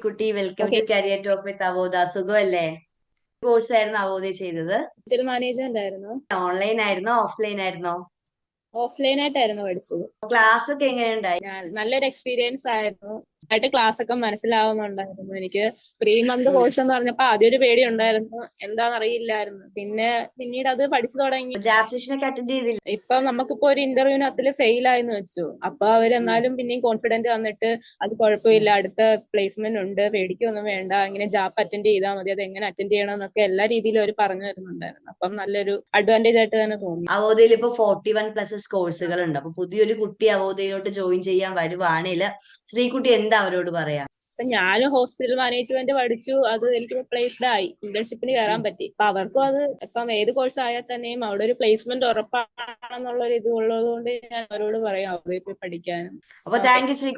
Sreekutty, welcome okay. To career talk with അവോദ. സുഖമല്ലേ? Course ആയിരുന്നു അവോദ ചെയ്തത്? ഹോസ്റ്റൽ മാനേജ്മെന്റ് ആയിരുന്നു. ഓൺലൈൻ ആയിരുന്നോ ഓഫ്ലൈൻ ആയിരുന്നോ? ഓഫ്ലൈൻ ആയിട്ടായിരുന്നു പഠിച്ചത്. ക്ലാസ് ഒക്കെ എങ്ങനെയുണ്ടായി? നല്ലൊരു എക്സ്പീരിയൻസ് ആയിരുന്നു. ആയിട്ട് ക്ലാസ് ഒക്കെ മനസ്സിലാവുന്നുണ്ടായിരുന്നു. എനിക്ക് 3 മന്ത് കോഴ്സ് എന്ന് പറഞ്ഞപ്പോ ആദ്യം ഒരു പേടി ഉണ്ടായിരുന്നു, എന്താണെന്നറിയില്ലായിരുന്നു. പിന്നീട് അത് പഠിച്ചു തുടങ്ങി. ജാബ് സെഷൻ ഒക്കെ അറ്റൻഡ് ചെയ്തില്ല? ഇപ്പൊ നമുക്കിപ്പോ ഒരു ഇന്റർവ്യൂവിനകത്തില് ഫെയിൽ ആയെന്ന് വെച്ചു, അപ്പൊ അവരെന്നാലും പിന്നെയും കോൺഫിഡന്റ് വന്നിട്ട് അത് കുഴപ്പമില്ല, അടുത്ത പ്ലേസ്മെന്റ് ഉണ്ട്, പേടിക്കൊന്നും വേണ്ട, ഇങ്ങനെ ജാബ് അറ്റൻഡ് ചെയ്താൽ മതി, അത് എങ്ങനെ അറ്റൻഡ് ചെയ്യണം എന്നൊക്കെ എല്ലാ രീതിയിലും അവർ പറഞ്ഞു തരുന്നുണ്ടായിരുന്നു. അപ്പം നല്ലൊരു അഡ്വാൻറ്റേജ് ആയിട്ട് തന്നെ തോന്നി. അവോദയിൽ ഇപ്പൊ 41+ കോഴ്സുകൾ ഉണ്ട്. അപ്പൊ പുതിയൊരു കുട്ടി അവോദയിലോട്ട് ജോയിൻ ചെയ്യാൻ വരുവാണെങ്കിൽ ശ്രീകുട്ടി എന്താ അവരോട് പറയാ? അപ്പൊ ഞാനും ഹോസ്പിറ്റൽ മാനേജ്മെന്റ് പഠിച്ചു, അത് എനിക്ക് പ്ലേസ്ഡ് ആയി, ഇന്റേൺഷിപ്പിന് കയറാൻ പറ്റി. അപ്പൊ അവർക്കും അത് ഇപ്പം ഏത് കോഴ്സ് ആയാൽ തന്നെയും അവിടെ ഒരു പ്ലേസ്മെന്റ് ഉറപ്പാണെന്നുള്ള ഒരു ഇത് ഉള്ളത് കൊണ്ട് ഞാൻ അവരോട് പറയാം അവിടെ പോയി പഠിക്കാനും. അപ്പൊ ഓക്കെ. Thank you Shri